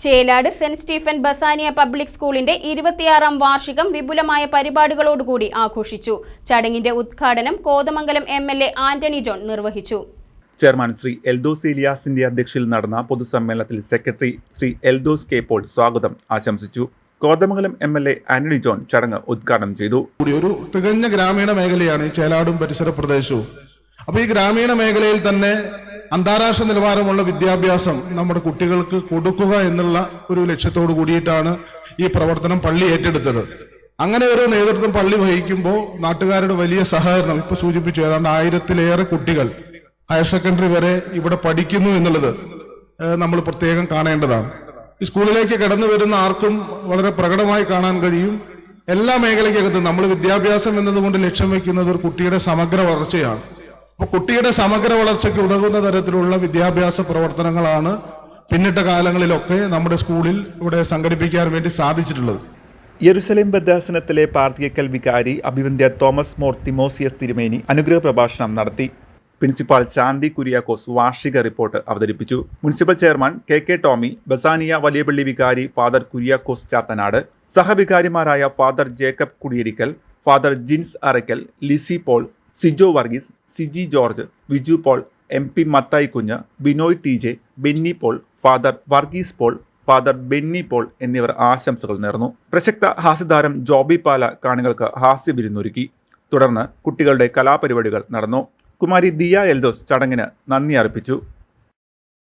Chelad saint Stephen Basania public സ്കൂളിന്റെ 26ാം വാർഷികം വിപുലമായ പരിപാടികളോടുകൂടി ആഘോഷിച്ചു. ചടങ്ങിന്റെ ഉദ്ഘാടനം കോതമംഗലം MLA ആന്റണി ജോൺ നിർവഹിച്ചു. ചെയർമാൻ ശ്രീ എൽദോസ് ഇലിയാസിന്റെ അധ്യക്ഷതയിൽ നടന്ന പൊതുസമ്മേളനത്തിൽ secretary Shri Eldhose K Paul സ്വാഗതം ആശംസിച്ചു. കോതമംഗലം MLA ആന്റണി ജോൺ ചടങ്ങ് ഉദ്ഘാടനം ചെയ്തു. ഒരു തികഞ്ഞ ഗ്രാമീണ മേഖലയാണ് ഈ ചേലാടും പരിസര പ്രദേശവും. അപ്പൊ ഈ ഗ്രാമീണ മേഖലയിൽ തന്നെ അന്താരാഷ്ട്ര നിലവാരമുള്ള വിദ്യാഭ്യാസം നമ്മുടെ കുട്ടികൾക്ക് കൊടുക്കുക എന്നുള്ള ഒരു ലക്ഷ്യത്തോടു കൂടിയിട്ടാണ് ഈ പ്രവർത്തനം പള്ളി ഏറ്റെടുത്തത്. അങ്ങനെ ഒരു നേതൃത്വം പള്ളി വഹിക്കുമ്പോൾ നാട്ടുകാരുടെ വലിയ സഹകരണം, ഇപ്പൊ സൂചിപ്പിച്ചു, ഏതാണ്ട് 1000-ലേറെ കുട്ടികൾ ഹയർ സെക്കൻഡറി വരെ ഇവിടെ പഠിക്കുന്നു എന്നുള്ളത് നമ്മൾ പ്രത്യേകം കാണേണ്ടതാണ്. ഈ സ്കൂളിലേക്ക് കടന്നു വരുന്ന ആർക്കും വളരെ പ്രകടമായി കാണാൻ കഴിയും. എല്ലാ മേഖലയ്ക്കകത്തും നമ്മൾ വിദ്യാഭ്യാസം എന്നതുകൊണ്ട് ലക്ഷ്യം വയ്ക്കുന്നത് ഒരു കുട്ടിയുടെ സമഗ്ര വളർച്ചയാണ്. അപ്പൊ കുട്ടിയുടെ സമഗ്ര വളർച്ചയ്ക്ക് ഉതകുന്ന തരത്തിലുള്ള വിദ്യാഭ്യാസ പ്രവർത്തനങ്ങളാണ് പിന്നിട്ട കാലങ്ങളിലൊക്കെ നമ്മുടെ സ്കൂളിൽ ഇവിടെ സംഘടിപ്പിക്കാൻ വേണ്ടി സാധിച്ചിട്ടുള്ളത്. യെരുശലേം ഭദ്രാസനത്തിലെ പാർത്തിയക്കൽ വികാരി അഭിവന്ദ്യ തോമസ് മോർ തിമോസിയസ് തിരുമേനി അനുഗ്രഹ പ്രഭാഷണം നടത്തി. പ്രിൻസിപ്പാൾ ശാന്തി കുര്യാക്കോസ് വാർഷിക റിപ്പോർട്ട് അവതരിപ്പിച്ചു. മുനിസിപ്പൽ ചെയർമാൻ KK ടോമി, ബസാനിയ വലിയപള്ളി വികാരി ഫാദർ കുര്യാക്കോസ് ചാത്തനാട്, സഹവികാരിമാരായ father Jacob Kudiyerikkal, father Jins Arackal, Lissy Paul, Sijo Varghese, Siji George, Viju Paul, MP Mathai Kunju, Binoy TJ, Benny Paul, father Varghese Paul, father Benny Paul എന്നിവർ ആശംസകൾ നേർന്നു. പ്രശസ്ത ഹാസ്യതാരം ജോബി പാല കാണികൾക്ക് ഹാസ്യവിരുന്നൊരുക്കി. തുടർന്ന് കുട്ടികളുടെ കലാപരിപാടികൾ നടന്നു. കുമാരി ദിയ എൽദോസ് ചടങ്ങിന് നന്ദി അർപ്പിച്ചു.